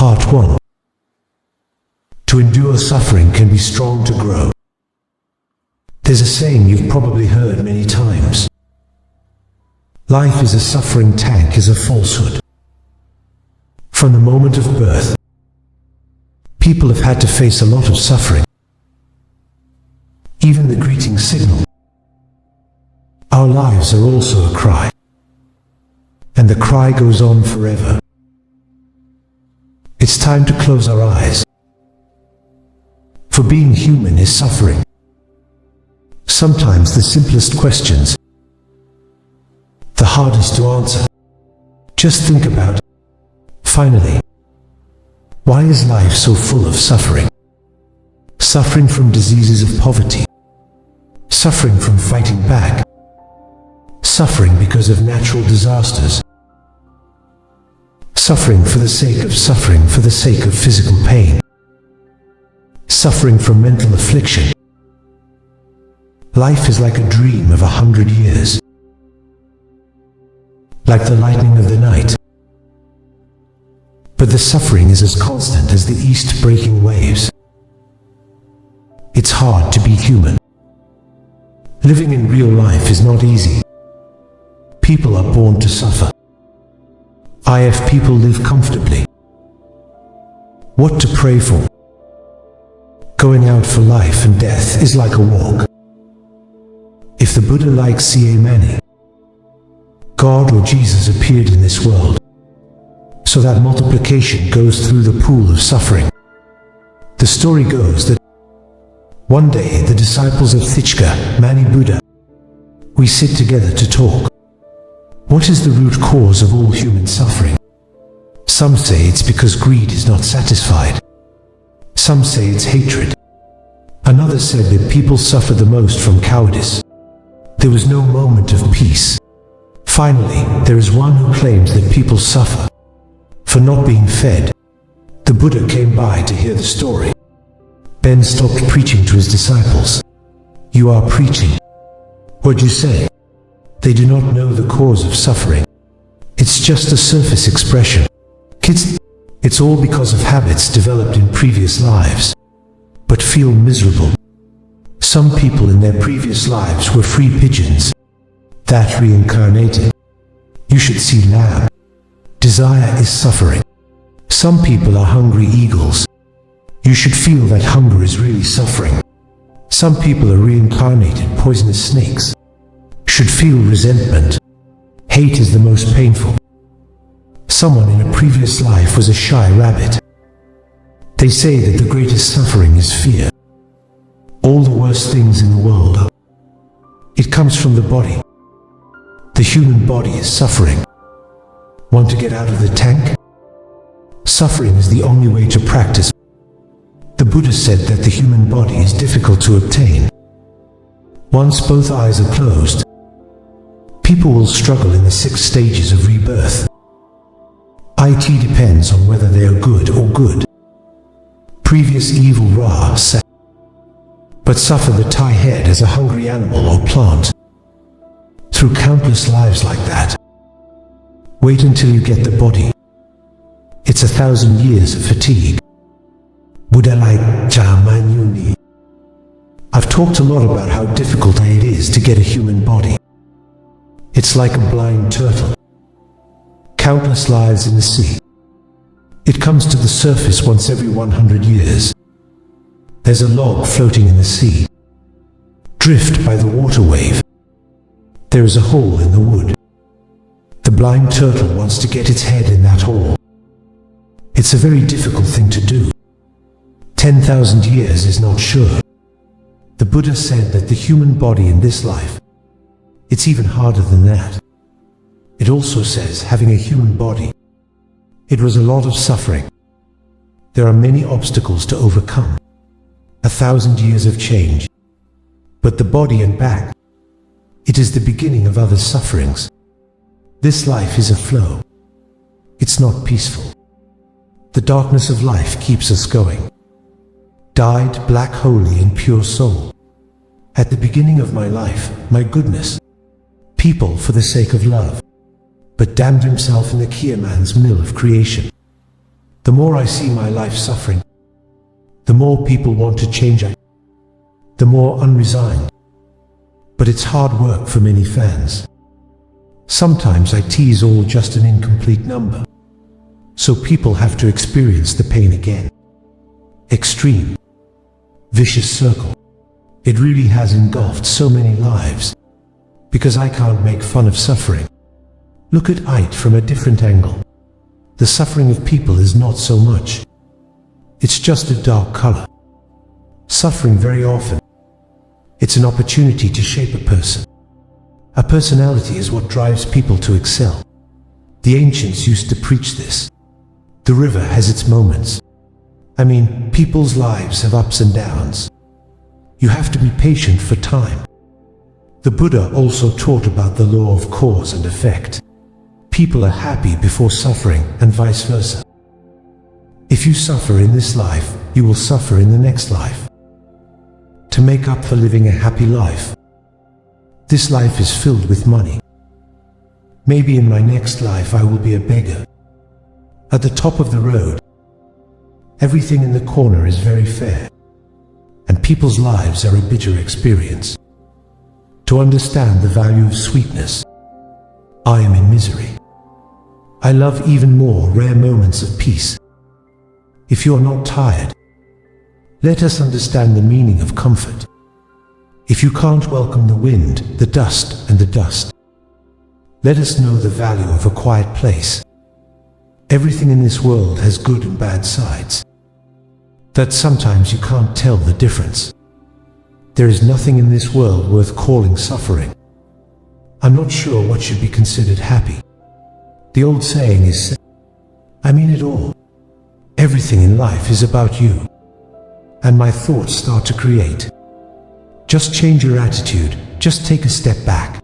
Part 1. To endure suffering can be strong to grow. There's a saying you've probably heard many times. Life is a suffering tank is a falsehood. From the moment of birth, people have had to face a lot of suffering. Even the greeting signal. Our lives are also a cry. And the cry goes on forever. It's time to close our eyes. For being human is suffering. Sometimes the simplest questions, the hardest to answer. Just think about it. Finally, why is life so full of suffering? Suffering from diseases of poverty. Suffering from fighting back. Suffering because of natural disasters. Suffering for the sake of suffering, for the sake of physical pain. Suffering from mental affliction. Life is like a dream of 100 years. Like the lightning of the night. But the suffering is as constant as the east breaking waves. It's hard to be human. Living in real life is not easy. People are born to suffer. If people live comfortably. What to pray for? Going out for life and death is like a walk. If the Buddha like C.A. Mani, God or Jesus appeared in this world, so that multiplication goes through the pool of suffering. The story goes that one day the disciples of Thichka, Mani Buddha, we sit together to talk. What is the root cause of all human suffering? Some say it's because greed is not satisfied. Some say it's hatred. Another said that people suffer the most from cowardice. There was no moment of peace. Finally, there is one who claims that people suffer for not being fed. The Buddha came by to hear the story. Ben stopped preaching to his disciples. You are preaching. What'd you say? They do not know the cause of suffering. It's just a surface expression. Kids, it's all because of habits developed in previous lives, but feel miserable. Some people in their previous lives were free pigeons that reincarnated. You should see lamb. Desire is suffering. Some people are hungry eagles. You should feel that hunger is really suffering. Some people are reincarnated poisonous snakes. Should feel resentment. Hate is the most painful. Someone in a previous life was a shy rabbit. They say that the greatest suffering is fear. All the worst things in the world, it comes from the body. The human body is suffering. Want to get out of the tank? Suffering is the only way to practice. The Buddha said that the human body is difficult to obtain. Once both eyes are closed, people will struggle in the 6 stages of rebirth. It depends on whether they are good or good. Previous evil Ra said, but suffer the tie head as a hungry animal or plant. Through countless lives like that. Wait until you get the body. It's 1,000 years of fatigue. Buddha like Jamanyuni. I've talked a lot about how difficult it is to get a human body. It's like a blind turtle. Countless lives in the sea. It comes to the surface once every 100 years. There's a log floating in the sea. Drift by the water wave. There is a hole in the wood. The blind turtle wants to get its head in that hole. It's a very difficult thing to do. 10,000 years is not sure. The Buddha said that the human body in this life, it's even harder than that. It also says having a human body, it was a lot of suffering. There are many obstacles to overcome. 1,000 years of change. But the body and back, it is the beginning of other sufferings. This life is a flow. It's not peaceful. The darkness of life keeps us going. Died black holy and pure soul. At the beginning of my life, my goodness. People for the sake of love. But damned himself in the Kiaman's mill of creation. The more I see my life suffering, the more people want to change it, the more unresigned. But it's hard work for many fans. Sometimes IT is all just an incomplete number, so people have to experience the pain again. Extreme, vicious circle. It really has engulfed so many lives, because I can't make fun of suffering. Look at it from a different angle. The suffering of people is not so much. It's just a dark color. Suffering very often, it's an opportunity to shape a person. A personality is what drives people to excel. The ancients used to preach this. The river has its moments. I mean, people's lives have ups and downs. You have to be patient for time. The Buddha also taught about the law of cause and effect. People are happy before suffering and vice versa. If you suffer in this life, you will suffer in the next life. To make up for living a happy life, this life is filled with money. Maybe in my next life I will be a beggar. At the top of the road, everything in the corner is very fair, and people's lives are a bitter experience. To understand the value of sweetness, I am in misery. I love even more rare moments of peace. If you are not tired, let us understand the meaning of comfort. If you can't welcome the wind, the dust, and the dust, let us know the value of a quiet place. Everything in this world has good and bad sides, that sometimes you can't tell the difference. There is nothing in this world worth calling suffering. I'm not sure what should be considered happy. The old saying is, I mean it all. Everything in life is about you. And my thoughts start to create. Just change your attitude, just take a step back.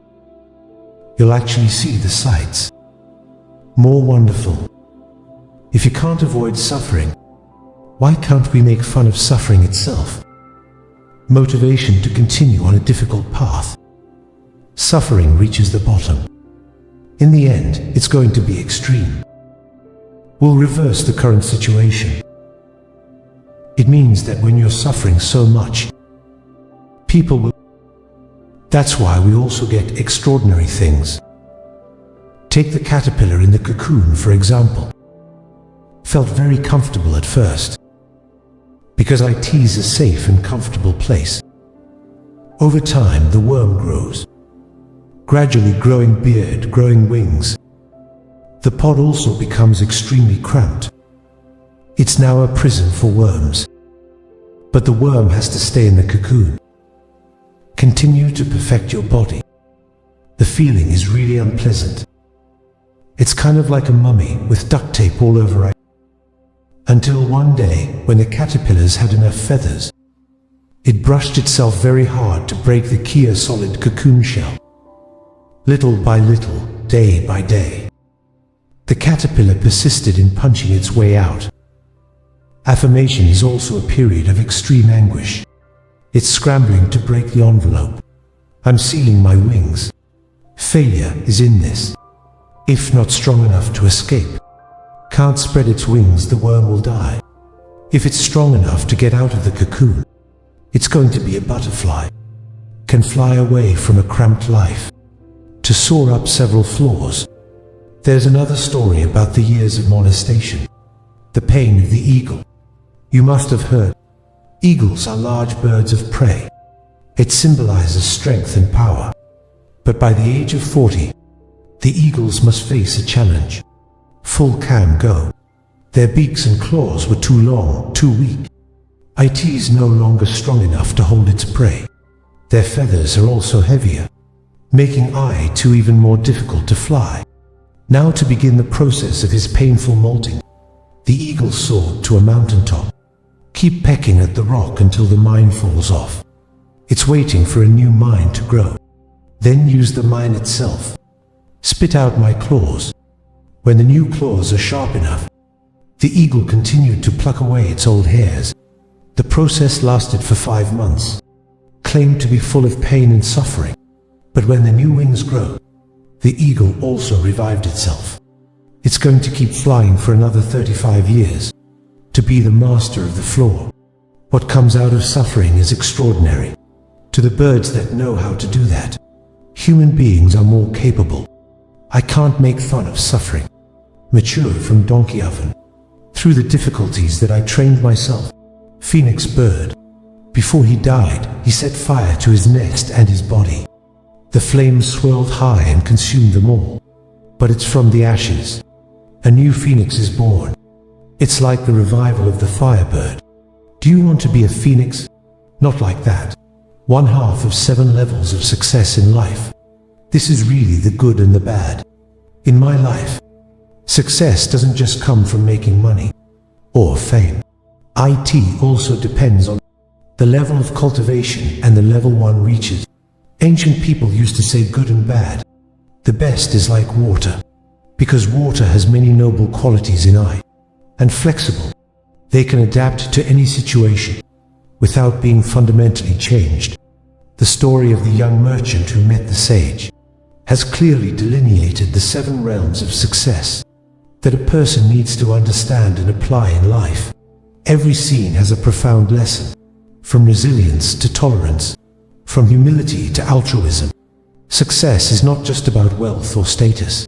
You'll actually see the sights. More wonderful. If you can't avoid suffering, why can't we make fun of suffering itself? Motivation to continue on a difficult path. Suffering reaches the bottom. In the end, it's going to be extreme. We'll reverse the current situation. It means that when you're suffering so much, people will. That's why we also get extraordinary things. Take the caterpillar in the cocoon, for example. Felt very comfortable at first, because IT is a safe and comfortable place. Over time, the worm grows, gradually growing beard, growing wings. The pod also becomes extremely cramped. It's now a prison for worms. But the worm has to stay in the cocoon. Continue to perfect your body. The feeling is really unpleasant. It's kind of like a mummy with duct tape all over it. Until one day, when the caterpillars had enough feathers, it brushed itself very hard to break the Kia solid cocoon shell. Little by little, day by day, the caterpillar persisted in punching its way out. Affirmation is also a period of extreme anguish. It's scrambling to break the envelope. I'm sealing my wings. Failure is in this. If not strong enough to escape, can't spread its wings, the worm will die. If it's strong enough to get out of the cocoon, it's going to be a butterfly. Can fly away from a cramped life, to soar up several floors. There's another story about the years of molestation. The pain of the eagle. You must have heard. Eagles are large birds of prey. It symbolizes strength and power. But by the age of 40, the eagles must face a challenge. Full cam go. Their beaks and claws were too long, too weak. It is no longer strong enough to hold its prey. Their feathers are also heavier, making it even more difficult to fly. Now to begin the process of his painful molting, the eagle soared to a mountaintop. Keep pecking at the rock until the mine falls off. It's waiting for a new mine to grow. Then use the mine itself. Spit out my claws. When the new claws are sharp enough, the eagle continued to pluck away its old hairs. The process lasted for 5 months, claimed to be full of pain and suffering. But when the new wings grow, the eagle also revived itself. It's going to keep flying for another 35 years. To be the master of the floor. What comes out of suffering is extraordinary. To the birds that know how to do that. Human beings are more capable. I can't make fun of suffering. Mature from donkey oven. Through the difficulties that I trained myself. Phoenix bird. Before he died, he set fire to his nest and his body. The flames swirled high and consumed them all. But it's from the ashes. A new phoenix is born. It's like the revival of the firebird. Do you want to be a phoenix? Not like that. 1/2 of 7 levels of success in life. This is really the good and the bad. In my life, success doesn't just come from making money or fame. It also depends on the level of cultivation and the level one reaches. Ancient people used to say good and bad. The best is like water, because water has many noble qualities in it, and flexible. They can adapt to any situation without being fundamentally changed. The story of the young merchant who met the sage has clearly delineated the 7 realms of success that a person needs to understand and apply in life. Every scene has a profound lesson, from resilience to tolerance, from humility to altruism. Success is not just about wealth or status.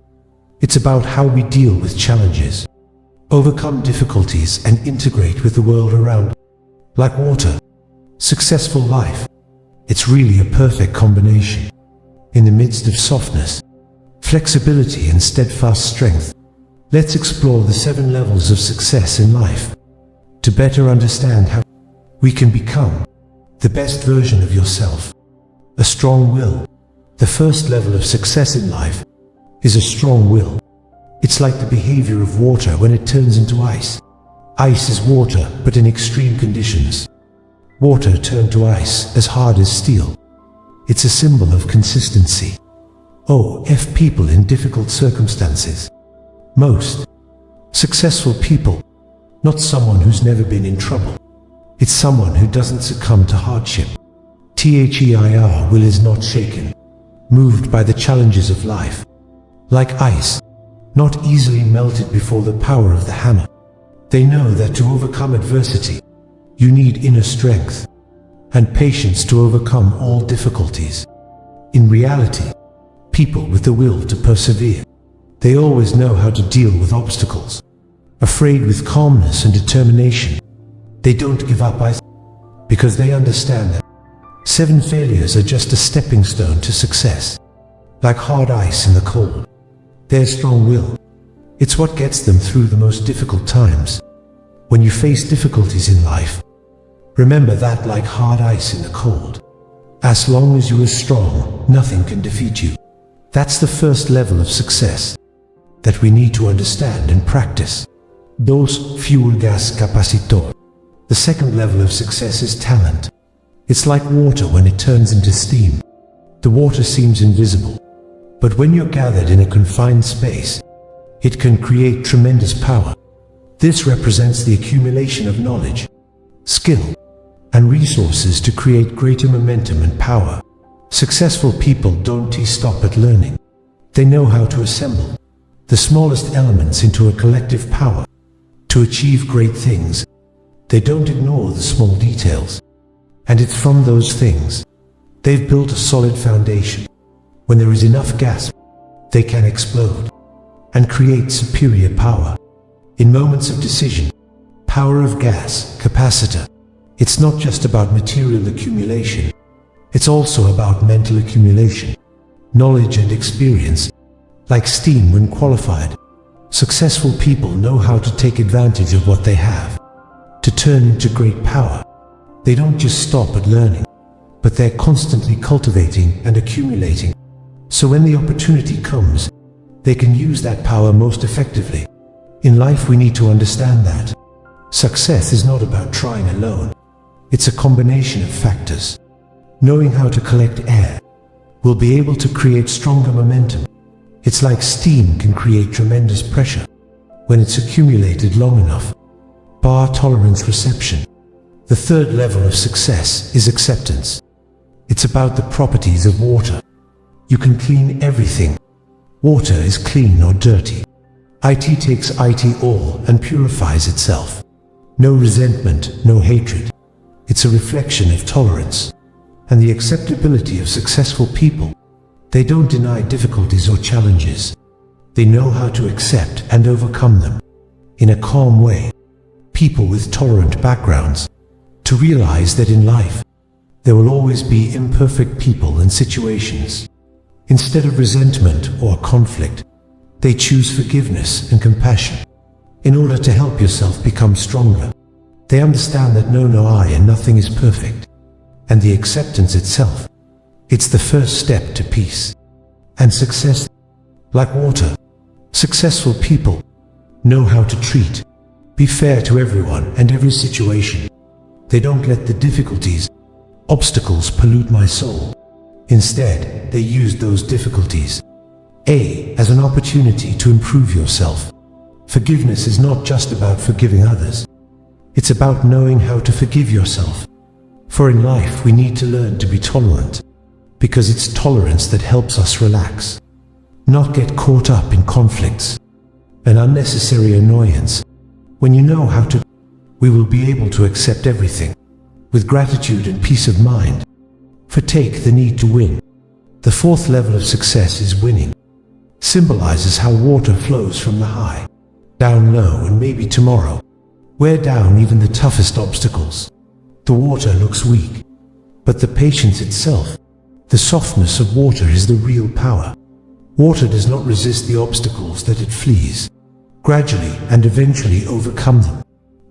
It's about how we deal with challenges, overcome difficulties, and integrate with the world around. Like water, successful life. It's really a perfect combination. In the midst of softness, flexibility, and steadfast strength, let's explore the 7 levels of success in life to better understand how we can become the best version of yourself. A strong will. The first level of success in life is a strong will. It's like the behavior of water when it turns into ice. Ice is water, but in extreme conditions. Water turned to ice as hard as steel. It's a symbol of consistency. People in difficult circumstances. Most successful people, not someone who's never been in trouble. It's someone who doesn't succumb to hardship. THEIR will is not shaken, moved by the challenges of life. Like ice, not easily melted before the power of the hammer. They know that to overcome adversity, you need inner strength and patience to overcome all difficulties. In reality, people with the will to persevere, they always know how to deal with obstacles. Afraid with calmness and determination, they don't give up because they understand that 7 failures are just a stepping stone to success. Like hard ice in the cold, their strong will, it's what gets them through the most difficult times. When you face difficulties in life, remember that like hard ice in the cold, as long as you are strong, nothing can defeat you. That's the first level of success that we need to understand and practice. Dos fuel gas capacitor. The second level of success is talent. It's like water when it turns into steam. The water seems invisible, but when you're gathered in a confined space, it can create tremendous power. This represents the accumulation of knowledge, skill, and resources to create greater momentum and power. Successful people don't stop at learning. They know how to assemble the smallest elements into a collective power to achieve great things. They don't ignore the small details, and it's from those things they've built a solid foundation. When there is enough gas, they can explode and create superior power. In moments of decision, power of gas capacitor. It's not just about material accumulation, it's also about mental accumulation, knowledge and experience. Like steam when qualified, successful people know how to take advantage of what they have to turn into great power. They don't just stop at learning, but they're constantly cultivating and accumulating. So when the opportunity comes, they can use that power most effectively. In life, we need to understand that success is not about trying alone. It's a combination of factors. Knowing how to collect air, we'll be able to create stronger momentum. It's like steam can create tremendous pressure when it's accumulated long enough. Bar tolerance reception. The third level of success is acceptance. It's about the properties of water. You can clean everything. Water is clean or dirty. IT takes IT all and purifies itself. No resentment, no hatred. It's a reflection of tolerance and the acceptability of successful people. They don't deny difficulties or challenges. They know how to accept and overcome them in a calm way. People with tolerant backgrounds to realize that in life there will always be imperfect people and situations. Instead of resentment or conflict, they choose forgiveness and compassion in order to help yourself become stronger. They understand that no I and nothing is perfect, and the acceptance itself, it's the first step to peace and success. Like water, successful people know how to treat, be fair to everyone and every situation. They don't let the difficulties, obstacles pollute my soul. Instead, they use those difficulties as an opportunity to improve yourself. Forgiveness is not just about forgiving others. It's about knowing how to forgive yourself. For in life we need to learn to be tolerant, because it's tolerance that helps us relax, not get caught up in conflicts and unnecessary annoyance. When you know how to, we will be able to accept everything with gratitude and peace of mind. For take the need to win. The fourth level of success is winning. Symbolizes how water flows from the high down low, and maybe tomorrow wear down even the toughest obstacles. The water looks weak, but the patience itself, the softness of water is the real power. Water does not resist the obstacles that it flees, gradually and eventually overcome them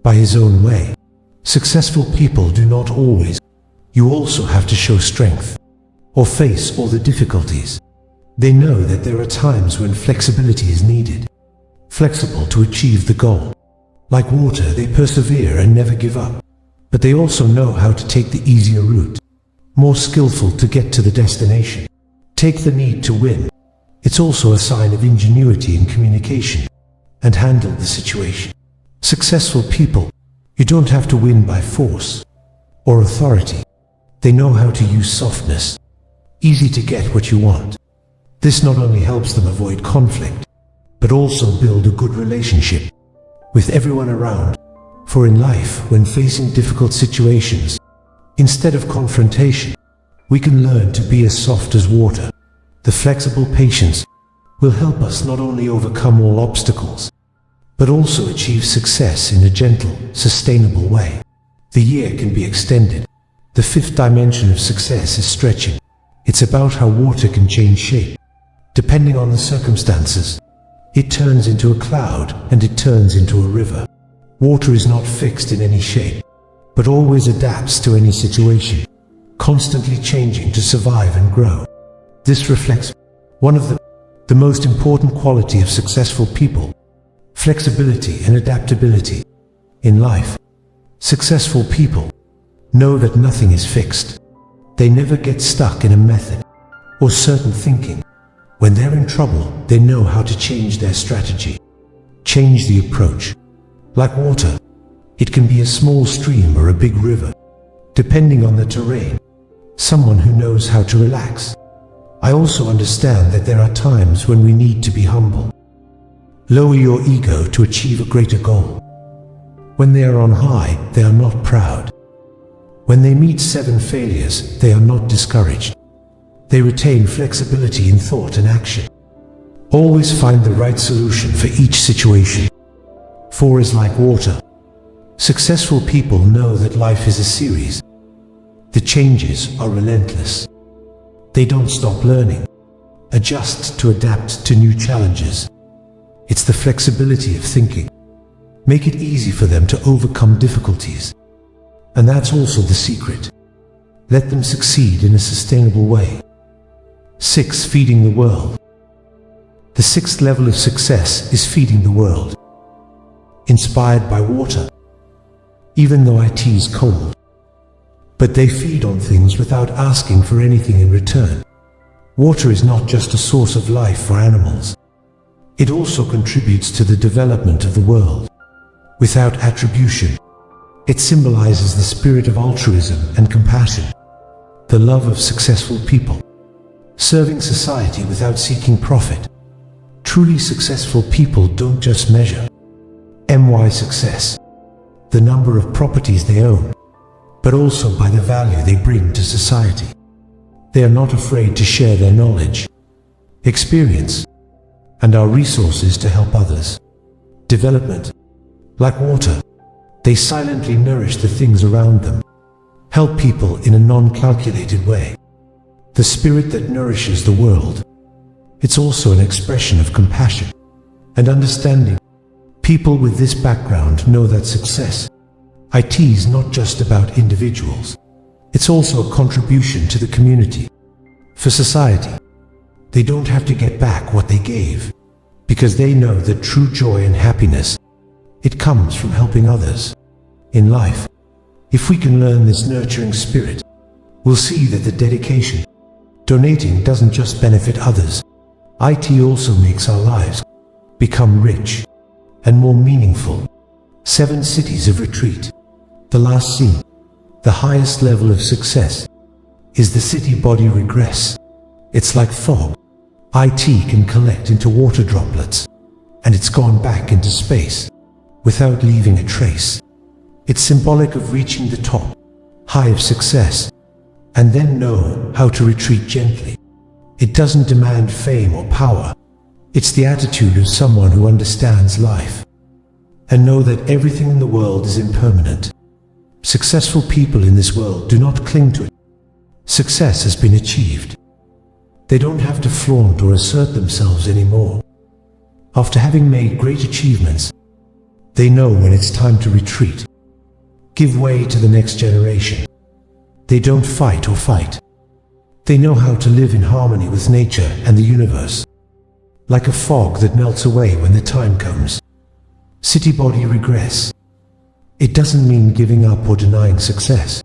by his own way. Successful people do not always. You also have to show strength or face all the difficulties. They know that there are times when flexibility is needed, flexible to achieve the goal. Like water, they persevere and never give up. But they also know how to take the easier route, more skillful to get to the destination. Take the need to win. It's also a sign of ingenuity in communication and handle the situation. Successful people, you don't have to win by force or authority. They know how to use softness, easy to get what you want. This not only helps them avoid conflict, but also build a good relationship with everyone around. For in life, when facing difficult situations, instead of confrontation, we can learn to be as soft as water. The flexible patience will help us not only overcome all obstacles, but also achieve success in a gentle, sustainable way. The year can be extended. The fifth dimension of success is stretching. It's about how water can change shape. Depending on the circumstances, it turns into a cloud and it turns into a river. Water is not fixed in any shape, but always adapts to any situation, constantly changing to survive and grow. This reflects one of the most important quality of successful people: flexibility and adaptability. In life, successful people know that nothing is fixed. They never get stuck in a method or certain thinking. When they're in trouble, they know how to change their strategy, change the approach. Like water, it can be a small stream or a big river, depending on the terrain. Someone who knows how to relax. I also understand that there are times when we need to be humble. Lower your ego to achieve a greater goal. When they are on high, they are not proud. When they meet 7 failures, they are not discouraged. They retain flexibility in thought and action. Always find the right solution for each situation. 4 is like water. Successful people know that life is a series. The changes are relentless. They don't stop learning, adjust to adapt to new challenges. It's the flexibility of thinking. Make it easy for them to overcome difficulties. And that's also the secret. Let them succeed in a sustainable way. 6. Feeding the world. The 6th level of success is feeding the world. Inspired by water. Even though it is cold, but they feed on things without asking for anything in return. Water is not just a source of life for animals. It also contributes to the development of the world. Without attribution, it symbolizes the spirit of altruism and compassion, the love of successful people, serving society without seeking profit. Truly successful people don't just measure MY success, the number of properties they own, but also by the value they bring to society. They are not afraid to share their knowledge, experience, and our resources to help others. Development, like water, they silently nourish the things around them, help people in a non-calculated way. The spirit that nourishes the world. It's also an expression of compassion and understanding. People with this background know that success, IT, is not just about individuals. It's also a contribution to the community. For society, they don't have to get back what they gave, because they know that true joy and happiness, it comes from helping others. In life, if we can learn this nurturing spirit, we'll see that the dedication, donating doesn't just benefit others. IT also makes our lives become rich and more meaningful. 7 cities of retreat. The last scene, the highest level of success, is the city body regress. It's like fog. IT can collect into water droplets, and it's gone back into space without leaving a trace. It's symbolic of reaching the top, high of success, and then know how to retreat gently. It doesn't demand fame or power. It's the attitude of someone who understands life and know that everything in the world is impermanent. Successful people in this world do not cling to it. Success has been achieved. They don't have to flaunt or assert themselves anymore. After having made great achievements, they know when it's time to retreat, give way to the next generation. They don't fight or fight. They know how to live in harmony with nature and the universe, like a fog that melts away when the time comes. City body regress. It doesn't mean giving up or denying success.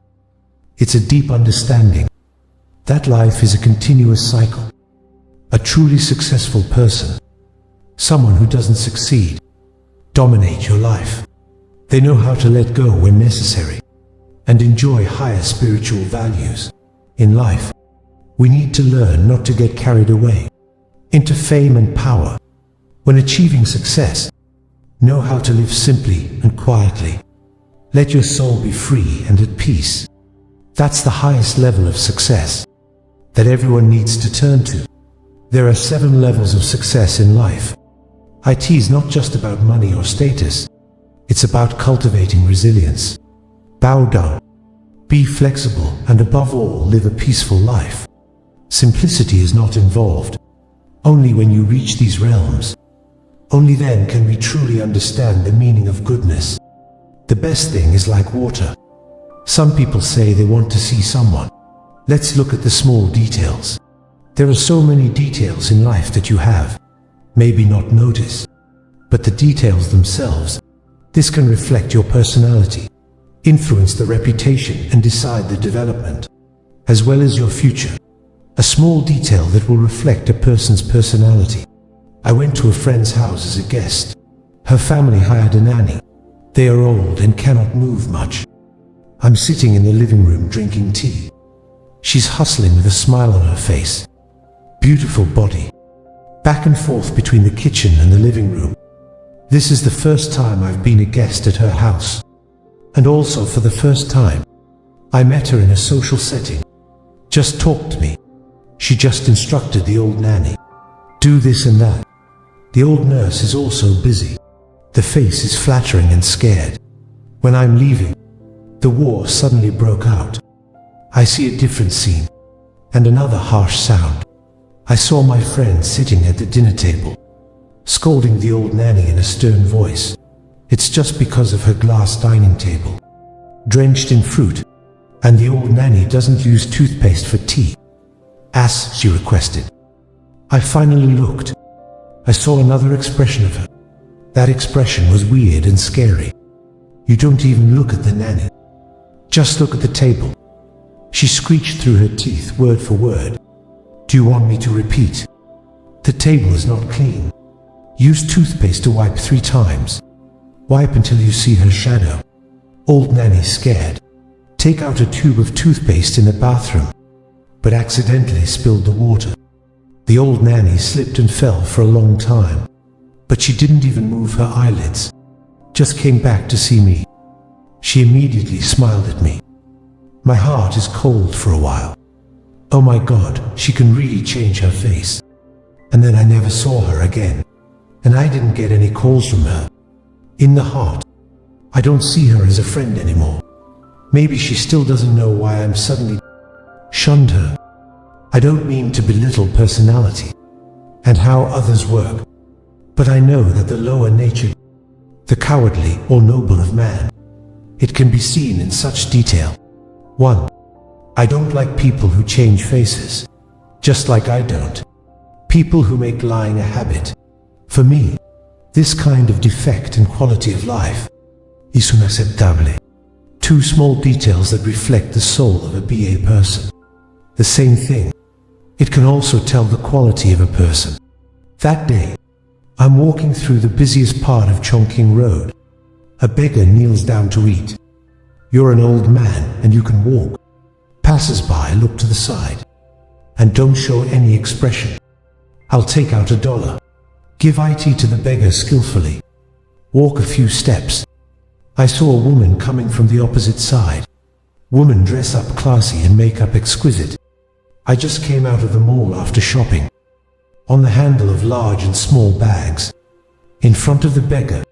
It's a deep understanding that life is a continuous cycle. A truly successful person, someone who doesn't succeed, dominate your life. They know how to let go when necessary and enjoy higher spiritual values. In life, we need to learn not to get carried away into fame and power. When achieving success, know how to live simply and quietly. Let your soul be free and at peace. That's the highest level of success that everyone needs to turn to. There are 7 levels of success in life. IT is not just about money or status. It's about cultivating resilience. Bow down, be flexible, and above all, live a peaceful life. Simplicity is not involved. Only when you reach these realms, only then can we truly understand the meaning of goodness. The best thing is like water. Some people say they want to see someone. Let's look at the small details. There are so many details in life that you have maybe not notice, but the details themselves, this can reflect your personality, influence the reputation, and decide the development, as well as your future. A small detail that will reflect a person's personality. I went to a friend's house as a guest. Her family hired a nanny. They are old and cannot move much. I'm sitting in the living room drinking tea. She's hustling with a smile on her face. Beautiful body. Back and forth between the kitchen and the living room. This is the first time I've been a guest at her house. And also for the first time, I met her in a social setting. Just talked to me. She just instructed the old nanny. Do this and that. The old nurse is also busy. The face is flattering and scared. When I'm leaving, the war suddenly broke out. I see a different scene, and another harsh sound. I saw my friend sitting at the dinner table, scolding the old nanny in a stern voice. It's just because of her glass dining table, drenched in fruit, and the old nanny doesn't use toothpaste for tea, as she requested. I finally looked. I saw another expression of her. That expression was weird and scary. You don't even look at the nanny. Just look at the table. She screeched through her teeth, word for word. Do you want me to repeat? The table is not clean. Use toothpaste to wipe 3 times. Wipe until you see her shadow. Old nanny scared. Take out a tube of toothpaste in the bathroom, but accidentally spilled the water. The old nanny slipped and fell for a long time, but she didn't even move her eyelids, just came back to see me. She immediately smiled at me. My heart is cold for a while. Oh my God, she can really change her face. And then I never saw her again, and I didn't get any calls from her. In the heart, I don't see her as a friend anymore. Maybe she still doesn't know why I'm suddenly shunned her. I don't mean to belittle personality and how others work, but I know that the lower nature, the cowardly or noble of man, it can be seen in such detail. 1. I don't like people who change faces, just like I don't. People who make lying a habit. For me, this kind of defect in quality of life is unacceptable. 2 small details that reflect the soul of a BA person. The same thing. It can also tell the quality of a person. That day, I'm walking through the busiest part of Chongqing Road. A beggar kneels down to eat. You're an old man and you can walk. Passers-by look to the side and don't show any expression. I'll take out $1. Give IT to the beggar skillfully. Walk a few steps. I saw a woman coming from the opposite side. Woman dress up classy and makeup exquisite. I just came out of the mall after shopping. On the handle of large and small bags, in front of the beggar,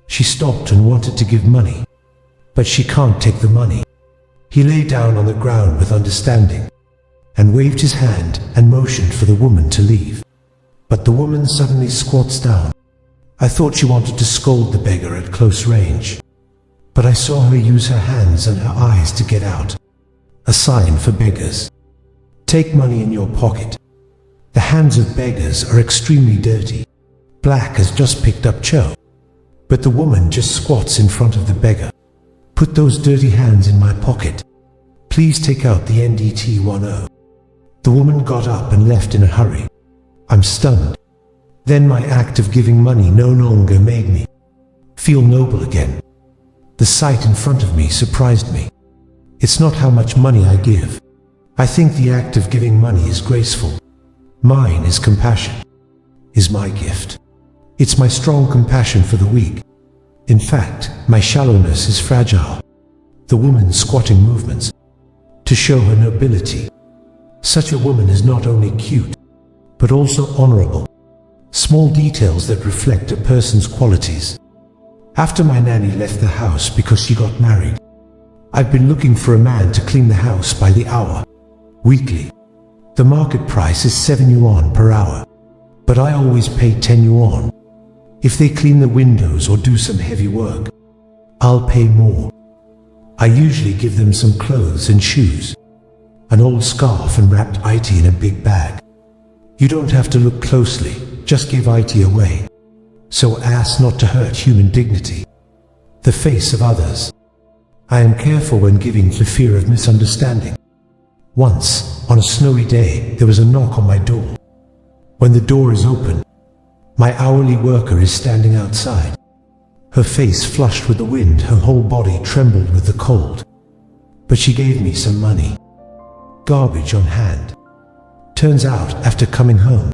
she stopped and wanted to give money, but she can't take the money. He lay down on the ground with understanding and waved his hand and motioned for the woman to leave. But the woman suddenly squats down. I thought she wanted to scold the beggar at close range, but I saw her use her hands and her eyes to get out. A sign for beggars. Take money in your pocket. The hands of beggars are extremely dirty. Black has just picked up Cho. But the woman just squats in front of the beggar. Put those dirty hands in my pocket. Please take out the NDT10. The woman got up and left in a hurry. I'm stunned. Then my act of giving money no longer made me feel noble again. The sight in front of me surprised me. It's not how much money I give. I think the act of giving money is graceful. Mine is compassion, is my gift. It's my strong compassion for the weak. In fact, my shallowness is fragile. The woman's squatting movements to show her nobility. Such a woman is not only cute, but also honorable. Small details that reflect a person's qualities. After my nanny left the house because she got married, I've been looking for a man to clean the house by the hour, weekly. The market price is 7 yuan per hour, but I always pay 10 yuan. If they clean the windows or do some heavy work, I'll pay more. I usually give them some clothes and shoes, an old scarf and wrapped IT in a big bag. You don't have to look closely, just give IT away, so as not to hurt human dignity, the face of others. I am careful when giving for fear of misunderstanding. Once, on a snowy day, there was a knock on my door. When the door is open, my hourly worker is standing outside. Her face flushed with the wind, her whole body trembled with the cold. But she gave me some money. Garbage on hand. Turns out, after coming home,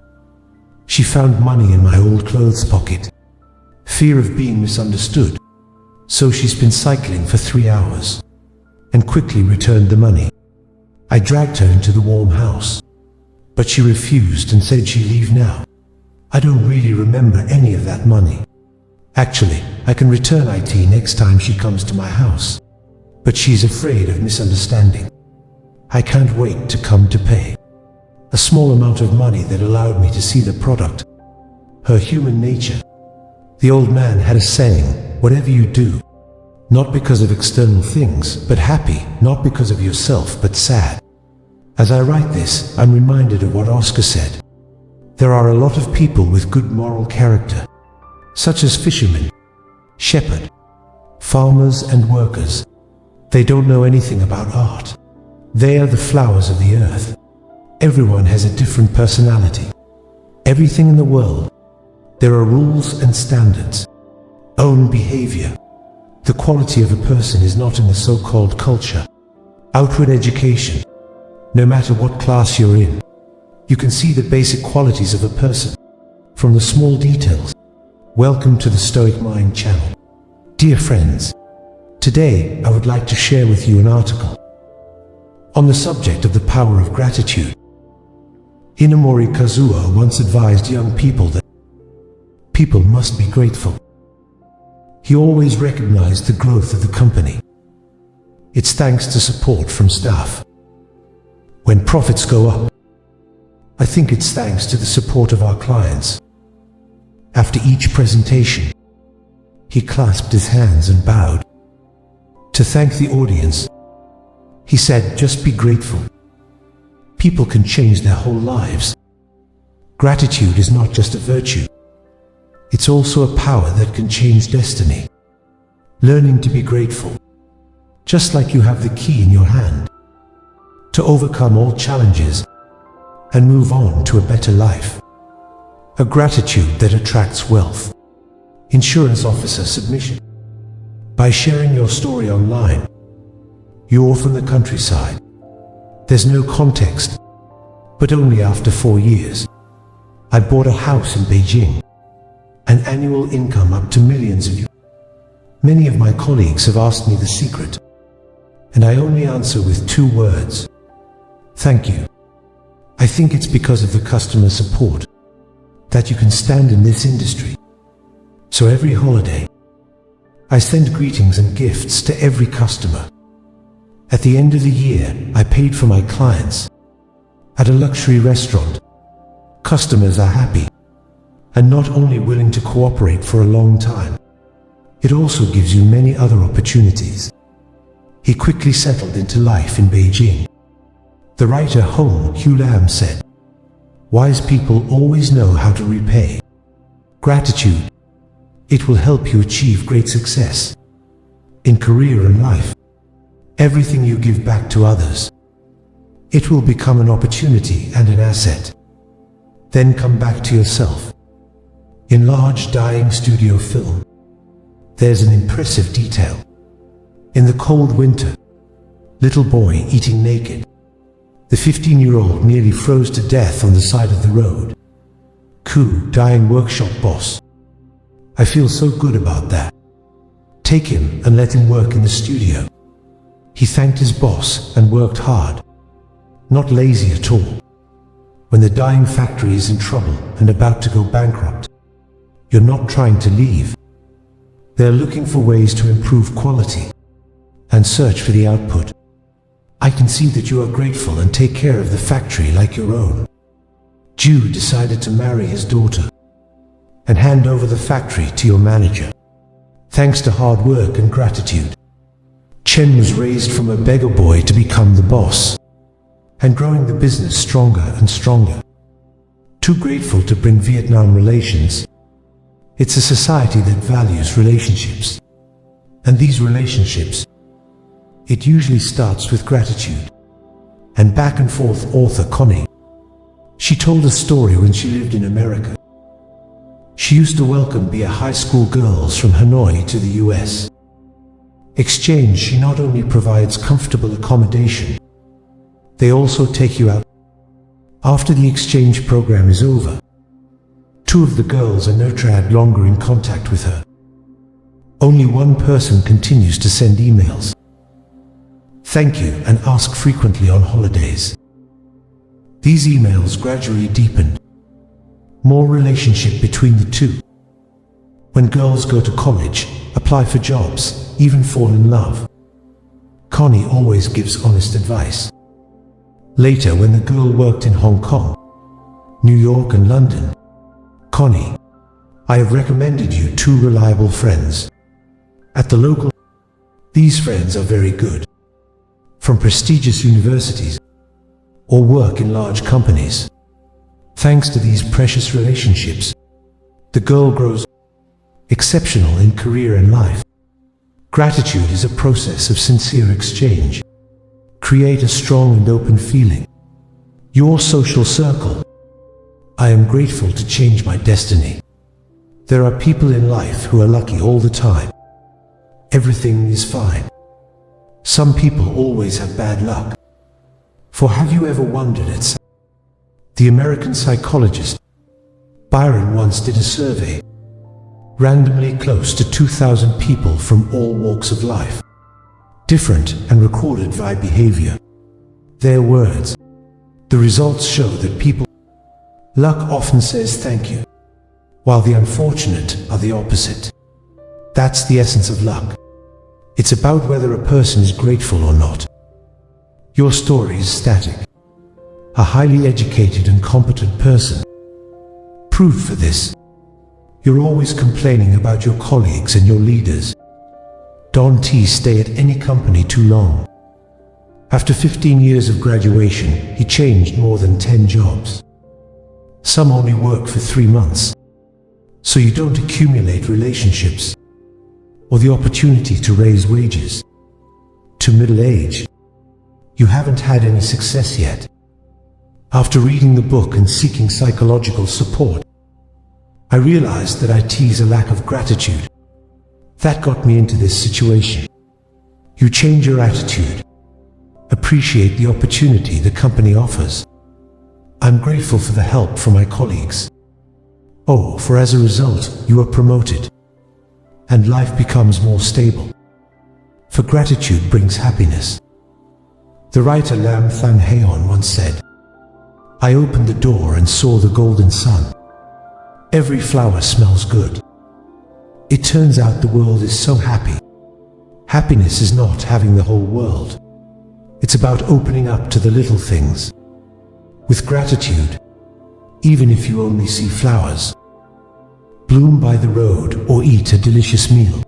she found money in my old clothes pocket. Fear of being misunderstood. So she's been cycling for 3 hours and quickly returned the money. I dragged her into the warm house, but she refused and said she'd leave now. I don't really remember any of that money. Actually, I can return IT next time she comes to my house, but she's afraid of misunderstanding. I can't wait to come to pay. A small amount of money that allowed me to see the product. Her human nature. The old man had a saying, whatever you do, not because of external things, but happy, not because of yourself, but sad. As I write this, I'm reminded of what Oscar said. There are a lot of people with good moral character, such as fishermen, shepherd, farmers and workers. They don't know anything about art. They are the flowers of the earth. Everyone has a different personality. Everything in the world. There are rules and standards. Own behavior. The quality of a person is not in the so-called culture, outward education, no matter what class you're in. You can see the basic qualities of a person from the small details. Welcome to the Stoic Mind channel. Dear friends, today I would like to share with you an article on the subject of the power of gratitude. Inamori Kazuo once advised young people that people must be grateful. He always recognized the growth of the company. It's thanks to support from staff. When profits go up, I think it's thanks to the support of our clients. After each presentation, he clasped his hands and bowed. To thank the audience, he said, just be grateful. People can change their whole lives. Gratitude is not just a virtue. It's also a power that can change destiny. Learning to be grateful, just like you have the key in your hand, to overcome all challenges and move on to a better life. A gratitude that attracts wealth. Insurance officer submission. By sharing your story online, you're from the countryside. There's no context, but only after 4 years, I bought a house in Beijing. An annual income up to millions of you. Many of my colleagues have asked me the secret, and I only answer with 2 words. Thank you. I think it's because of the customer support that you can stand in this industry. So every holiday, I send greetings and gifts to every customer. At the end of the year, I paid for my clients at a luxury restaurant. Customers are happy and not only willing to cooperate for a long time, it also gives you many other opportunities. He quickly settled into life in Beijing. The writer Hong Hu Lam said, wise people always know how to repay gratitude. It will help you achieve great success in career and life. Everything you give back to others, it will become an opportunity and an asset. Then come back to yourself. In Large Dying Studio film, there's an impressive detail. In the cold winter, little boy eating naked. The 15-year-old nearly froze to death on the side of the road. Ku, dying workshop boss. I feel so good about that. Take him and let him work in the studio. He thanked his boss and worked hard. Not lazy at all. When the dying factory is in trouble and about to go bankrupt, you're not trying to leave. They're looking for ways to improve quality and search for the output. I can see that you are grateful and take care of the factory like your own. Ju decided to marry his daughter and hand over the factory to your manager. Thanks to hard work and gratitude, Chen was raised from a beggar boy to become the boss and growing the business stronger and stronger. Too grateful to bring Vietnam relations. It's a society that values relationships. And these relationships, it usually starts with gratitude. And back and forth author Connie. She told a story when she lived in America. She used to welcome high school girls from Hanoi to the US. Exchange, she not only provides comfortable accommodation, they also take you out. After the exchange program is over, 2 of the girls are no longer in contact with her. Only one person continues to send emails. Thank you and ask frequently on holidays. These emails gradually deepened. More relationship between the 2. When girls go to college, apply for jobs, even fall in love, Connie always gives honest advice. Later, when the girl worked in Hong Kong, New York and London, Connie, I have recommended you 2 reliable friends. At the local, these friends are very good. From prestigious universities or work in large companies. Thanks to these precious relationships, the girl grows exceptional in career and life. Gratitude is a process of sincere exchange. Create a strong and open feeling. Your social circle. I am grateful to change my destiny. There are people in life who are lucky all the time. Everything is fine. Some people always have bad luck. For have you ever wondered at The American psychologist Byron once did a survey, randomly close to 2,000 people from all walks of life, different and recorded by behavior. Their words. The results show that people luck often says thank you, while the unfortunate are the opposite. That's the essence of luck. It's about whether a person is grateful or not. Your story is static. A highly educated and competent person. Proof for this. You're always complaining about your colleagues and your leaders. Don T stay at any company too long. After 15 years of graduation, he changed more than 10 jobs. Some only work for 3 months. So you don't accumulate relationships or the opportunity to raise wages. To middle age, you haven't had any success yet. After reading the book and seeking psychological support, I realized that I tease a lack of gratitude. That got me into this situation. You change your attitude. Appreciate the opportunity the company offers. I'm grateful for the help from my colleagues. Oh, for as a result, you are promoted. And life becomes more stable. For gratitude brings happiness. The writer Lam Thang Hayon once said, I opened the door and saw the golden sun. Every flower smells good. It turns out the world is so happy. Happiness is not having the whole world. It's about opening up to the little things. With gratitude, even if you only see flowers, bloom by the road or eat a delicious meal,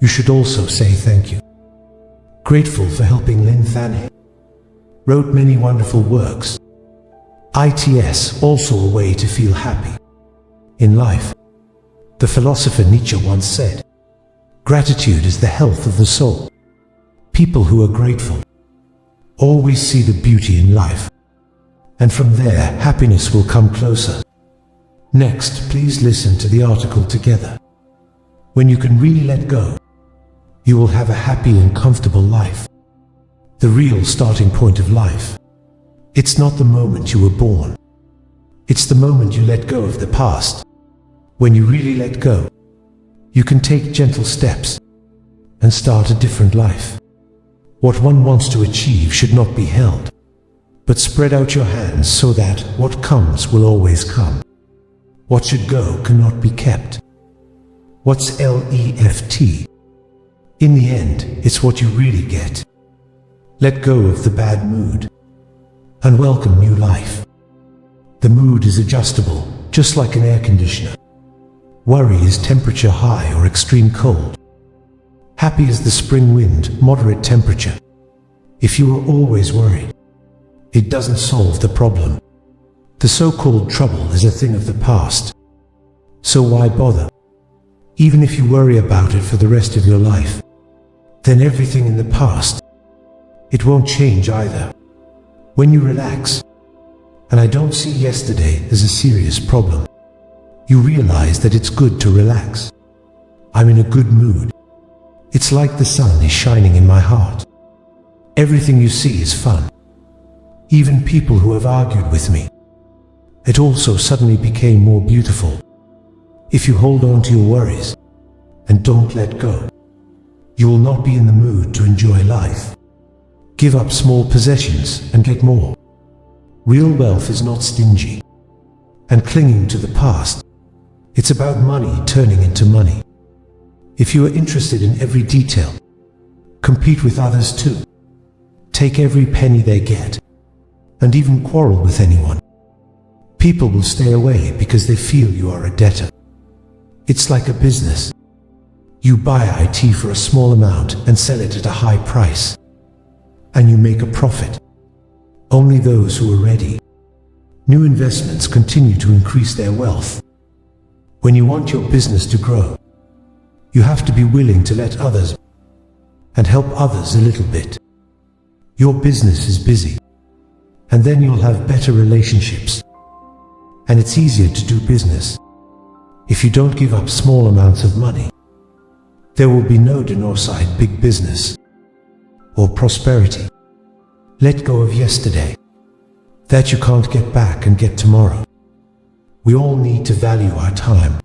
you should also say thank you. Grateful for helping Lin Than wrote many wonderful works. ITS also a way to feel happy in life. The philosopher Nietzsche once said, gratitude is the health of the soul. People who are grateful always see the beauty in life, and from there happiness will come closer. Next, please listen to the article together. When you can really let go, you will have a happy and comfortable life. The real starting point of life. It's not the moment you were born. It's the moment you let go of the past. When you really let go, you can take gentle steps and start a different life. What one wants to achieve should not be held, but spread out your hands so that what comes will always come. What should go cannot be kept. What's left? In the end, it's what you really get. Let go of the bad mood and welcome new life. The mood is adjustable, just like an air conditioner. Worry is temperature high or extreme cold. Happy is the spring wind, moderate temperature. If you are always worried, it doesn't solve the problem. The so-called trouble is a thing of the past. So why bother? Even if you worry about it for the rest of your life, then everything in the past, it won't change either. When you relax, and I don't see yesterday as a serious problem, you realize that it's good to relax. I'm in a good mood. It's like the sun is shining in my heart. Everything you see is fun. Even people who have argued with me, it also suddenly became more beautiful. If you hold on to your worries and don't let go, you will not be in the mood to enjoy life. Give up small possessions and get more. Real wealth is not stingy and clinging to the past. It's about money turning into money. If you are interested in every detail, compete with others too. Take every penny they get, and even quarrel with anyone. People will stay away because they feel you are a debtor. It's like a business. You buy IT for a small amount and sell it at a high price, and you make a profit. Only those who are ready. New investments continue to increase their wealth. When you want your business to grow, you have to be willing to let others and help others a little bit. Your business is busy, and then you'll have better relationships, and it's easier to do business. If you don't give up small amounts of money, there will be no downside big business or prosperity. Let go of yesterday. that you can't get back and get tomorrow. We all need to value our time,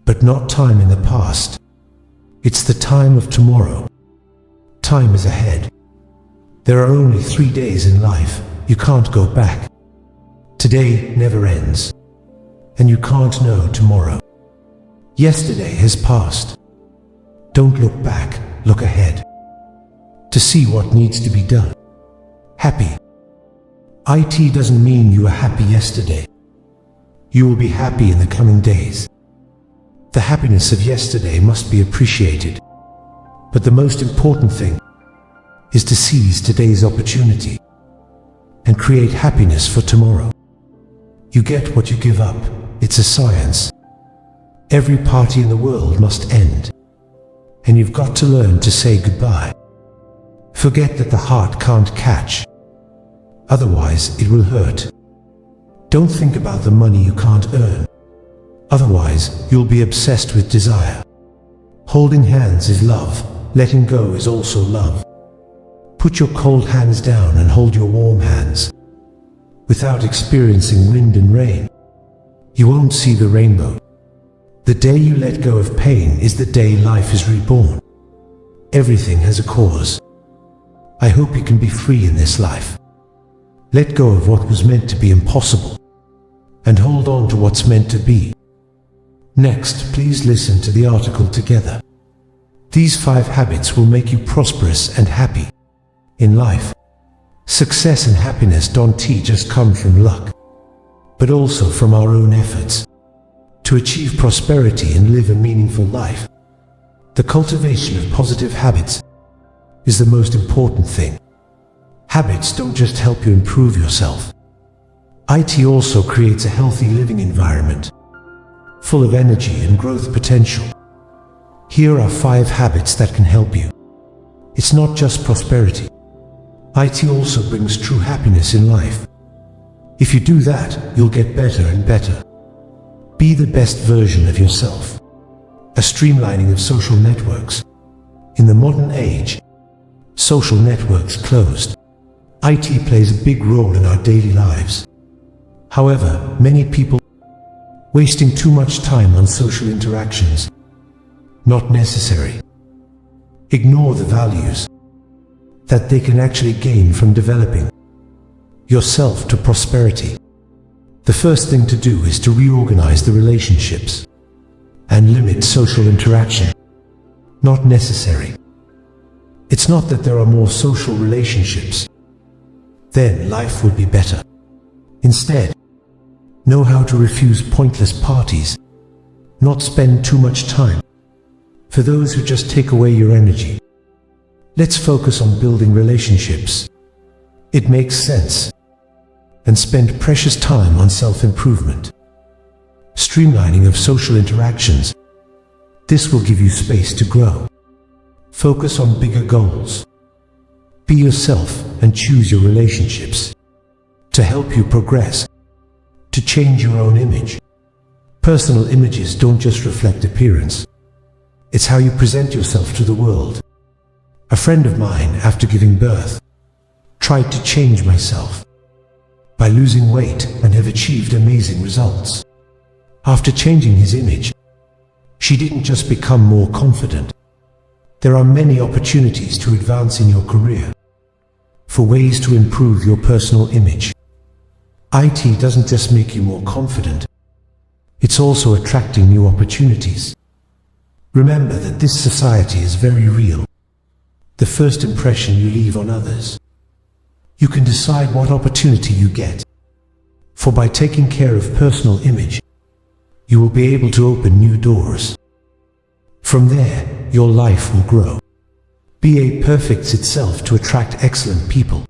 but not time in the past. It's the time of tomorrow. Time is ahead. There are only 3 days in life. You can't go back. Today never ends, and you can't know tomorrow. Yesterday has passed. Don't look back, look ahead to see what needs to be done. Happy. IT doesn't mean you were happy yesterday. You will be happy in the coming days. The happiness of yesterday must be appreciated, but the most important thing is to seize today's opportunity and create happiness for tomorrow. You get what you give up. It's a science. Every party in the world must end, and you've got to learn to say goodbye. Forget that the heart can't catch, otherwise it will hurt. Don't think about the money you can't earn, otherwise you'll be obsessed with desire. Holding hands is love, letting go is also love. Put your cold hands down and hold your warm hands. Without experiencing wind and rain, you won't see the rainbow. The day you let go of pain is the day life is reborn. Everything has a cause. I hope you can be free in this life. Let go of what was meant to be impossible and hold on to what's meant to be. Next, please listen to the article together. These 5 habits will make you prosperous and happy in life. Success and happiness don't just come from luck, but also from our own efforts. To achieve prosperity and live a meaningful life, the cultivation of positive habits is the most important thing. Habits don't just help you improve yourself. IT also creates a healthy living environment, full of energy and growth potential. Here are 5 habits that can help you. It's not just prosperity. IT also brings true happiness in life. If you do that, you'll get better and better. Be the best version of yourself. A streamlining of social networks. In the modern age, social networks closed. IT plays a big role in our daily lives. However, many people wasting too much time on social interactions. Not necessary. Ignore the values that they can actually gain from developing yourself to prosperity. The first thing to do is to reorganize the relationships and limit social interaction. Not necessary. It's not that there are more social relationships, then life would be better. Instead, know how to refuse pointless parties, not spend too much time for those who just take away your energy. Let's focus on building relationships. It makes sense. And spend precious time on self-improvement. Streamlining of social interactions. This will give you space to grow. Focus on bigger goals. Be yourself and choose your relationships to help you progress, to change your own image. Personal images don't just reflect appearance. It's how you present yourself to the world. A friend of mine, after giving birth, tried to change myself by losing weight and have achieved amazing results. After changing his image, she didn't just become more confident. There are many opportunities to advance in your career, for ways to improve your personal image. IT doesn't just make you more confident, it's also attracting new opportunities. Remember that this society is very real. The first impression you leave on others. You can decide what opportunity you get. For by taking care of personal image, you will be able to open new doors. From there, your life will grow. BA perfects itself to attract excellent people.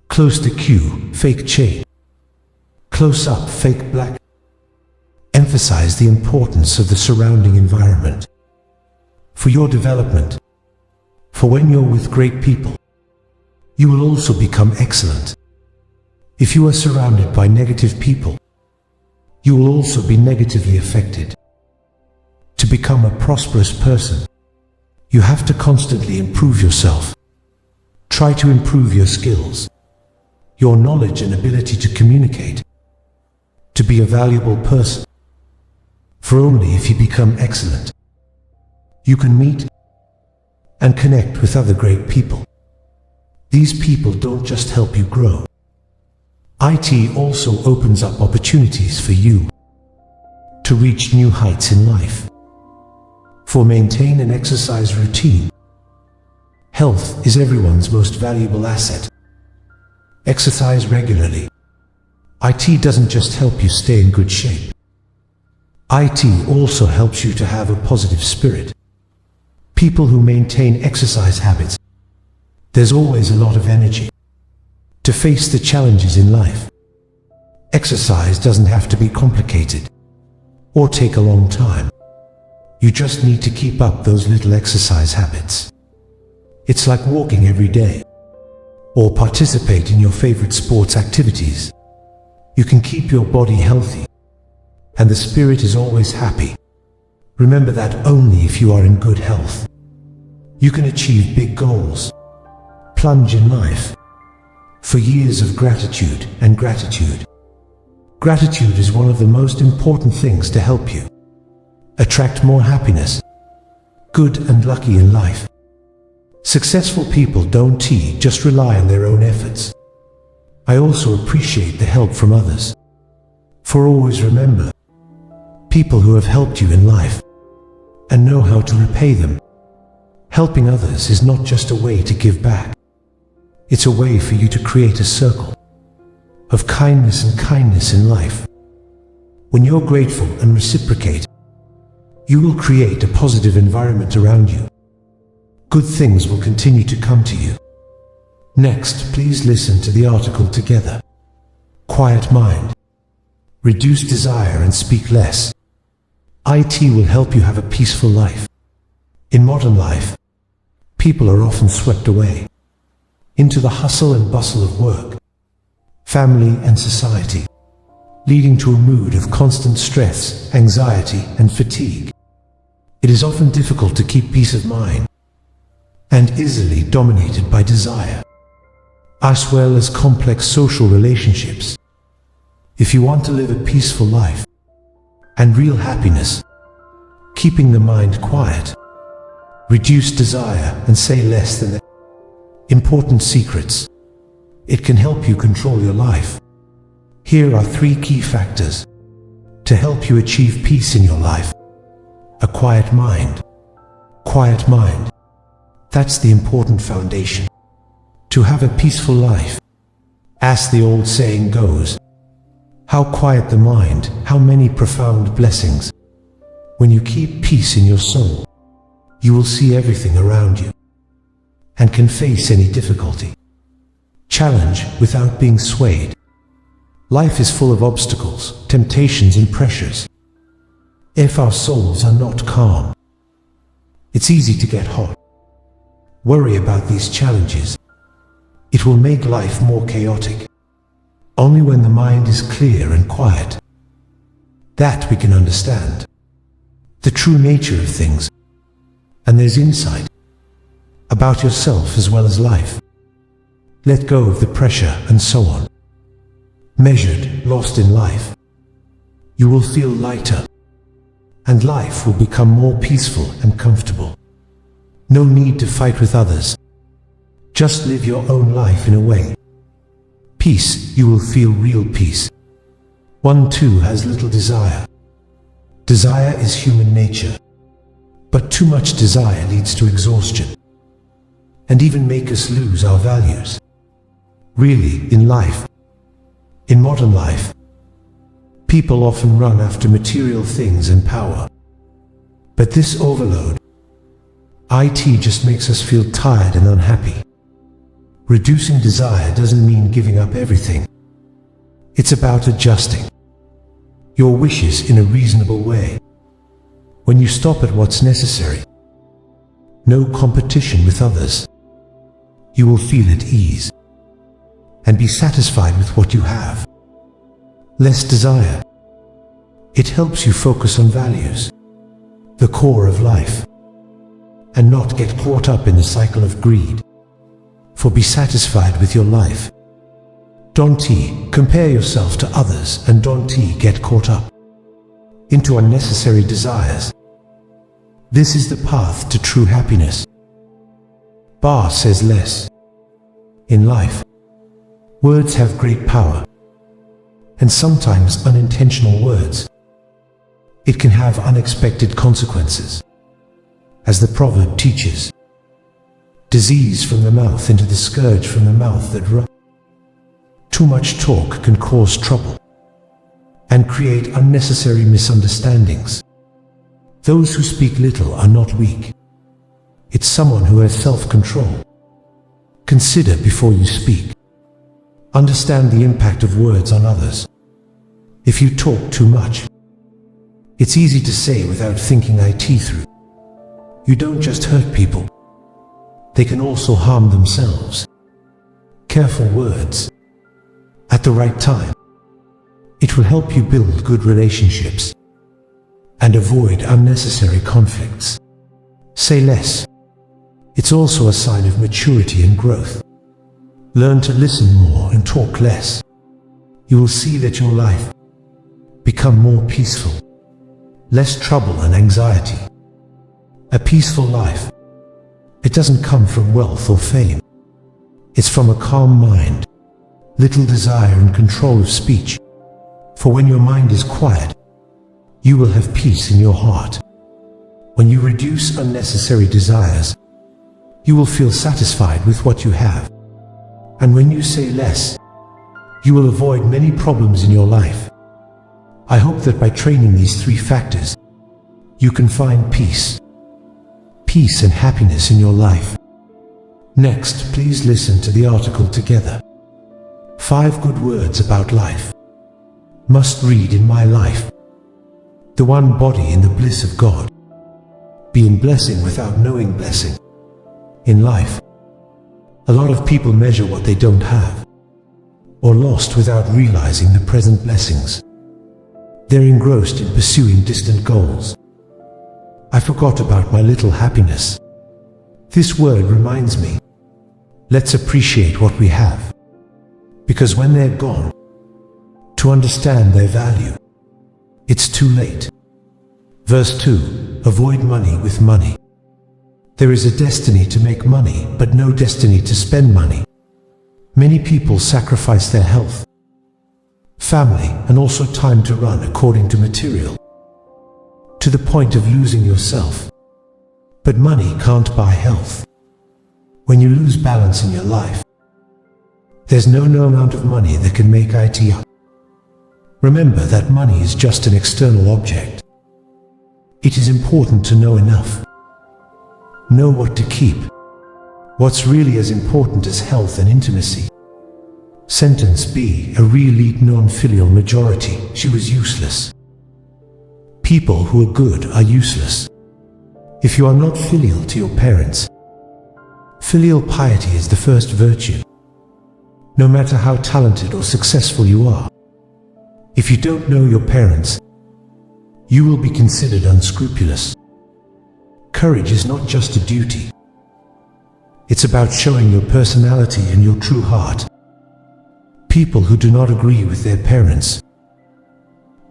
Close to Q, fake chain. Close up, fake black. Emphasize the importance of the surrounding environment for your development. For when you're with great people, you will also become excellent. If you are surrounded by negative people, you will also be negatively affected. To become a prosperous person, you have to constantly improve yourself. Try to improve your skills, your knowledge and ability to communicate, to be a valuable person. For only if you become excellent, you can meet and connect with other great people. These people don't just help you grow. IT also opens up opportunities for you to reach new heights in life. For maintain an exercise routine. Health is everyone's most valuable asset. Exercise regularly. IT doesn't just help you stay in good shape. IT also helps you to have a positive spirit. People who maintain exercise habits, there's always a lot of energy to face the challenges in life. Exercise doesn't have to be complicated or take a long time. You just need to keep up those little exercise habits. It's like walking every day or participate in your favorite sports activities. You can keep your body healthy and the spirit is always happy. Remember that only if you are in good health, you can achieve big goals. Plunge in life for years of gratitude and gratitude. Gratitude is one of the most important things to help you attract more happiness, good and lucky in life. Successful people don't just rely on their own efforts. I also appreciate the help from others. For always remember, people who have helped you in life and know how to repay them. Helping others is not just a way to give back. It's a way for you to create a circle of kindness and kindness in life. When you're grateful and reciprocate, you will create a positive environment around you. Good things will continue to come to you. Next, please listen to the article together. Quiet mind. Reduce desire and speak less. IT will help you have a peaceful life. In modern life, people are often swept away into the hustle and bustle of work, family and society, leading to a mood of constant stress, anxiety and fatigue. It is often difficult to keep peace of mind and easily dominated by desire, as well as complex social relationships. If you want to live a peaceful life and real happiness, keeping the mind quiet, reduce desire and say less than the important secrets. It can help you control your life. Here are 3 key factors to help you achieve peace in your life. A quiet mind. Quiet mind. That's the important foundation to have a peaceful life. As the old saying goes, how quiet the mind, how many profound blessings. When you keep peace in your soul, you will see everything around you and can face any difficulty, challenge without being swayed. Life is full of obstacles, temptations and pressures. If our souls are not calm, it's easy to get hot. Worry about these challenges. It will make life more chaotic. Only when the mind is clear and quiet, that we can understand the true nature of things, and there's insight about yourself as well as life. Let go of the pressure and so on. Measured, lost in life, you will feel lighter, and life will become more peaceful and comfortable. No need to fight with others. Just live your own life in a way. Peace, you will feel real peace. 1 too has little desire. Desire is human nature, but too much desire leads to exhaustion and even make us lose our values. Really, in life, in modern life, people often run after material things and power. But this overload, IT just makes us feel tired and unhappy. Reducing desire doesn't mean giving up everything. It's about adjusting your wishes in a reasonable way. When you stop at what's necessary, no competition with others, you will feel at ease and be satisfied with what you have. Less desire. It helps you focus on values, the core of life, and not get caught up in the cycle of greed. For be satisfied with your life. Don't compare yourself to others, and don't get caught up into unnecessary desires. This is the path to true happiness. Bar says less. In life, words have great power, and sometimes unintentional words. It can have unexpected consequences. As the proverb teaches, disease from the mouth into the scourge from the mouth that runs. Too much talk can cause trouble and create unnecessary misunderstandings. Those who speak little are not weak. It's someone who has self-control. Consider before you speak. Understand the impact of words on others. If you talk too much, it's easy to say without thinking it through. You don't just hurt people, they can also harm themselves. Careful words at the right time. It will help you build good relationships and avoid unnecessary conflicts. Say less. It's also a sign of maturity and growth. Learn to listen more and talk less. You will see that your life become more peaceful, less trouble and anxiety. A peaceful life, it doesn't come from wealth or fame. It's from a calm mind, little desire and control of speech. For when your mind is quiet, you will have peace in your heart. When you reduce unnecessary desires, you will feel satisfied with what you have. And when you say less, you will avoid many problems in your life. I hope that by training these 3 factors, you can find peace and happiness in your life. Next, please listen to the article together. 5 good words about life. Must read in my life. The one body in the bliss of God. Be in blessing without knowing blessing. In life, a lot of people measure what they don't have, or lost without realizing the present blessings. They're engrossed in pursuing distant goals. I forgot about my little happiness. This word reminds me, let's appreciate what we have, because when they're gone, to understand their value, it's too late. Verse 2, avoid money with money. There is a destiny to make money, but no destiny to spend money. Many people sacrifice their health, family, and also time to run according to material, to the point of losing yourself. But money can't buy health. When you lose balance in your life, there's no amount of money that can make it up. Remember that money is just an external object. It is important to know enough. Know what to keep. What's really as important as health and intimacy. Sentence B, a real non-filial majority. She was useless. People who are good are useless. If you are not filial to your parents, filial piety is the first virtue. No matter how talented or successful you are, if you don't know your parents, you will be considered unscrupulous. Courage is not just a duty. It's about showing your personality and your true heart. People who do not agree with their parents,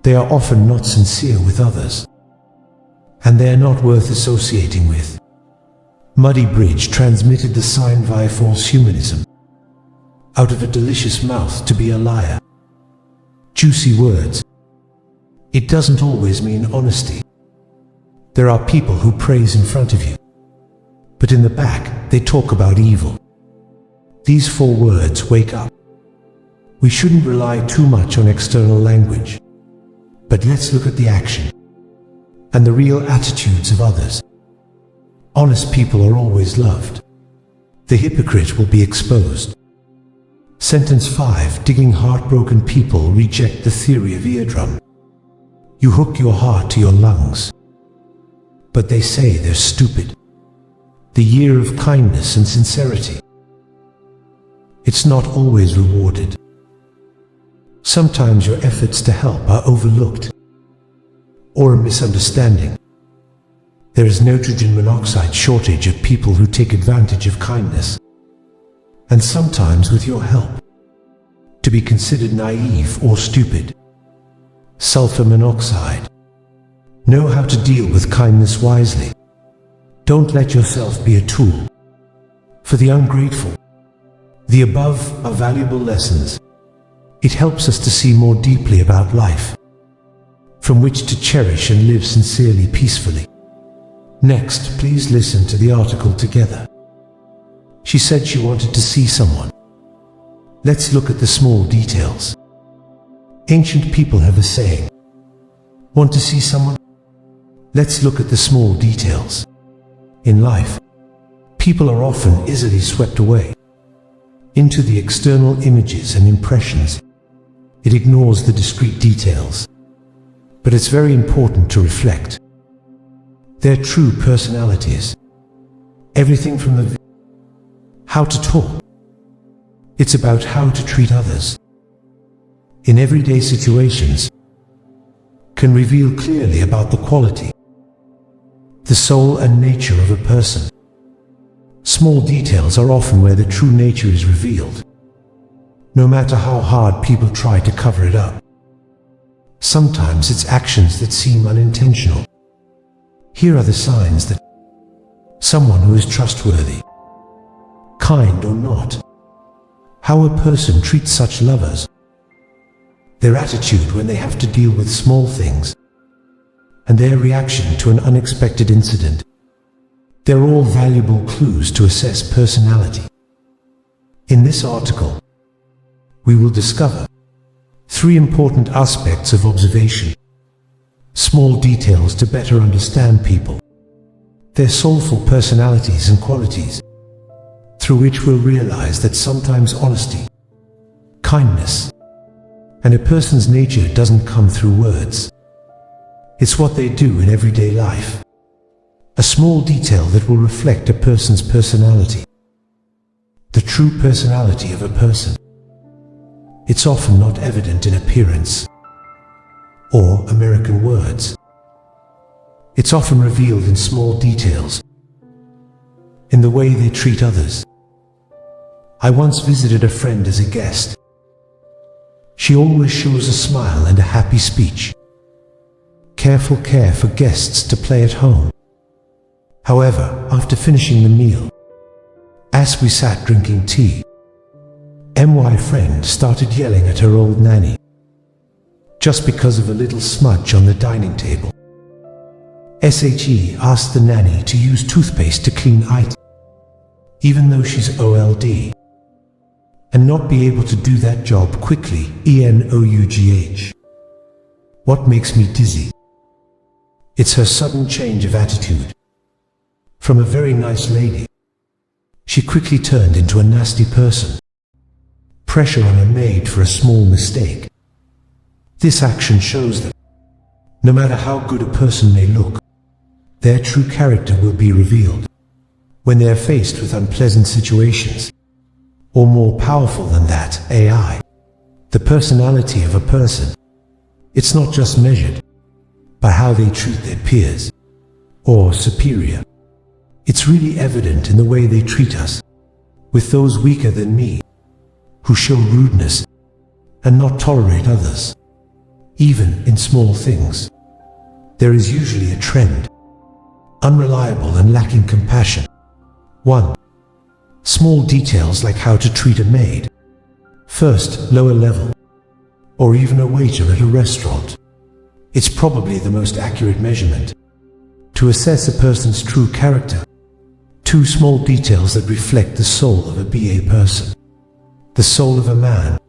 they are often not sincere with others, and they are not worth associating with. Muddy Bridge transmitted the sign via false humanism. Out of a delicious mouth to be a liar. Juicy words. It doesn't always mean honesty. There are people who praise in front of you, but in the back they talk about evil. These 4 words wake up. We shouldn't rely too much on external language, but let's look at the action and the real attitudes of others. Honest people are always loved. The hypocrite will be exposed. Sentence 5, digging heartbroken people reject the theory of eardrum. You hook your heart to your lungs, but they say they're stupid. The year of kindness and sincerity. It's not always rewarded. Sometimes your efforts to help are overlooked, or a misunderstanding. There is nitrogen monoxide shortage of people who take advantage of kindness, and sometimes with your help, to be considered naive or stupid. Sulfur monoxide. Know how to deal with kindness wisely. Don't let yourself be a tool for the ungrateful. The above are valuable lessons. It helps us to see more deeply about life, from which to cherish and live sincerely, peacefully. Next, please listen to the article together. She said she wanted to see someone. Let's look at the small details. Ancient people have a saying, want to see someone? Let's look at the small details. In life, people are often easily swept away into the external images and impressions. It ignores the discrete details. But it's very important to reflect their true personalities. Everything from the how to talk. It's about how to treat others in everyday situations can reveal clearly about the quality, the soul and nature of a person. Small details are often where the true nature is revealed, no matter how hard people try to cover it up. Sometimes it's actions that seem unintentional. Here are the signs that someone who is trustworthy, kind or not. How a person treats such lovers. Their attitude when they have to deal with small things, and their reaction to an unexpected incident. They're all valuable clues to assess personality. In this article, we will discover 3 important aspects of observation. Small details to better understand people, their soulful personalities and qualities, through which we'll realize that sometimes honesty, kindness, and a person's nature doesn't come through words. It's what they do in everyday life. A small detail that will reflect a person's personality. The true personality of a person. It's often not evident in appearance or American words. It's often revealed in small details, in the way they treat others. I once visited a friend as a guest. She always shows a smile and a happy speech. Careful care for guests to play at home. However, after finishing the meal, as we sat drinking tea, my friend started yelling at her old nanny, just because of a little smudge on the dining table. SHE asked the nanny to use toothpaste to clean items, even though she's old, and not be able to do that job quickly, ENOUGH. What makes me dizzy? It's her sudden change of attitude. From a very nice lady, she quickly turned into a nasty person. Pressure on a maid for a small mistake. This action shows that no matter how good a person may look, their true character will be revealed when they are faced with unpleasant situations. Or more powerful than that, AI. The personality of a person. It's not just measured by how they treat their peers or superior. It's really evident in the way they treat us, with those weaker than me, who show rudeness and not tolerate others. Even in small things, there is usually a trend. Unreliable and lacking compassion. 1. Small details like how to treat a maid. First, lower level, or even a waiter at a restaurant. It's probably the most accurate measurement to assess a person's true character. 2 small details that reflect the soul of a BA person. The soul of a man.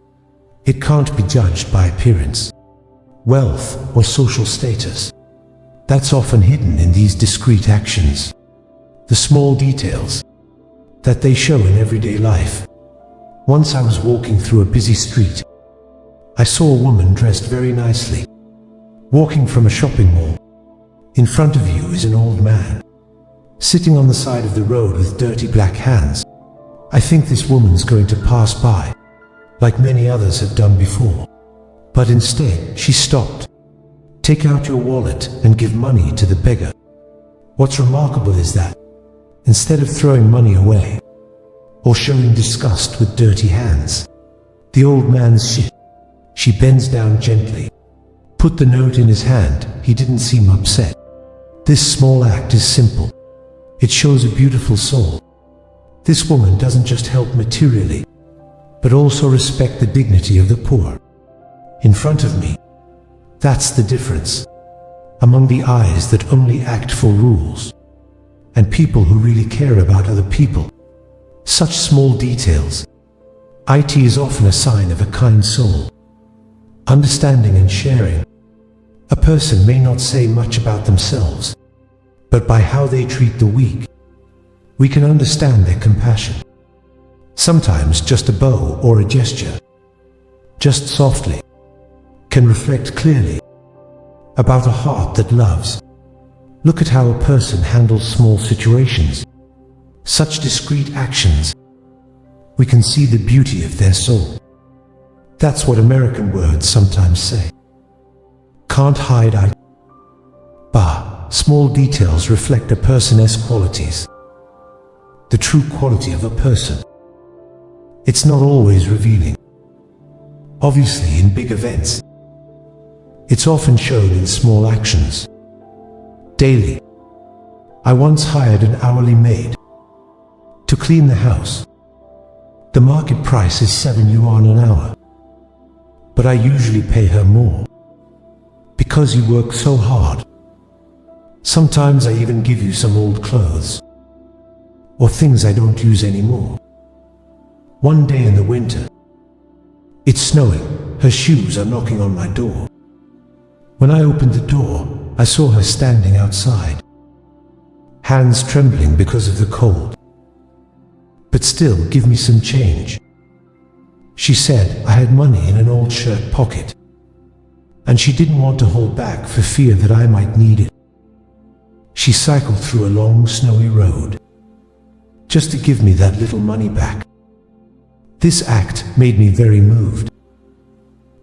It can't be judged by appearance, wealth, or social status. That's often hidden in these discreet actions. The small details that they show in everyday life. Once I was walking through a busy street. I saw a woman dressed very nicely, walking from a shopping mall. In front of you is an old man, sitting on the side of the road with dirty black hands. I think this woman's going to pass by, like many others have done before. But instead, she stopped. Take out your wallet and give money to the beggar. What's remarkable is that, instead of throwing money away, or showing disgust with dirty hands, The old man's shit. She bends down gently. Put the note in his hand. He didn't seem upset. This small act is simple. It shows a beautiful soul. This woman doesn't just help materially, but also respect the dignity of the poor. In front of me. That's the difference. Among the eyes that only act for rules, and people who really care about other people. Such small details. It is often a sign of a kind soul. Understanding and sharing. A person may not say much about themselves, but by how they treat the weak, we can understand their compassion. Sometimes just a bow or a gesture, just softly, can reflect clearly about a heart that loves. Look at how a person handles small situations, such discreet actions. We can see the beauty of their soul. That's what American words sometimes say. Can't hide I. Small details reflect a person's qualities. The true quality of a person. It's not always revealing. Obviously in big events. It's often shown in small actions. Daily. I once hired an hourly maid to clean the house. The market price is 7 yuan an hour, but I usually pay her more because you work so hard. Sometimes I even give you some old clothes or things I don't use anymore. One day in the winter, it's snowing. Her shoes are knocking on my door. When I opened the door, I saw her standing outside, hands trembling because of the cold. But still, give me some change. She said I had money in an old shirt pocket, and she didn't want to hold back for fear that I might need it. She cycled through a long snowy road just to give me that little money back. This act made me very moved.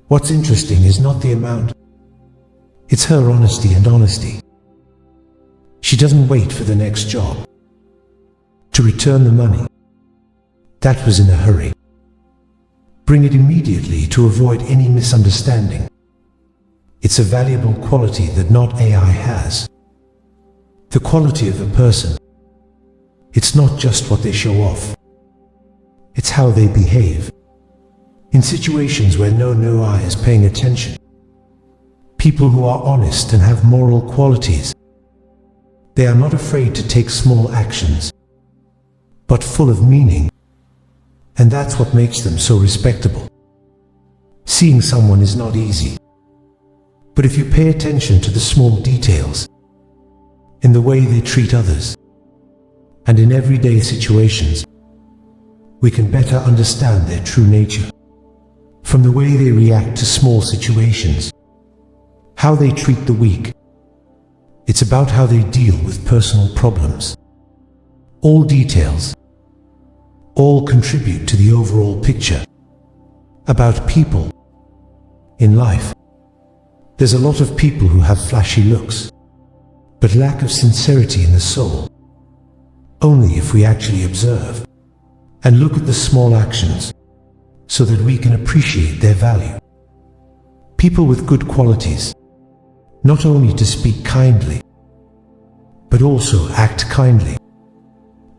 What's interesting is not the amount. It's her honesty and honesty. She doesn't wait for the next job to return the money. That was in a hurry. Bring it immediately to avoid any misunderstanding. It's a valuable quality that not AI has. The quality of a person. It's not just what they show off. It's how they behave. In situations where no eye is paying attention. People who are honest and have moral qualities. They are not afraid to take small actions, but full of meaning. And that's what makes them so respectable. Seeing someone is not easy. But if you pay attention to the small details, in the way they treat others, and in everyday situations, we can better understand their true nature. From the way they react to small situations, how they treat the weak. It's about how they deal with personal problems. All details, all contribute to the overall picture about people in life. There's a lot of people who have flashy looks, but lack of sincerity in the soul. Only if we actually observe and look at the small actions so that we can appreciate their value. People with good qualities, not only to speak kindly, but also act kindly,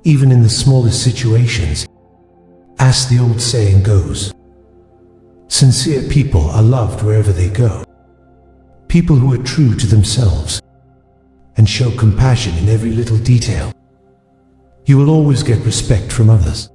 even in the smallest situations. As the old saying goes, sincere people are loved wherever they go. People who are true to themselves and show compassion in every little detail. You will always get respect from others.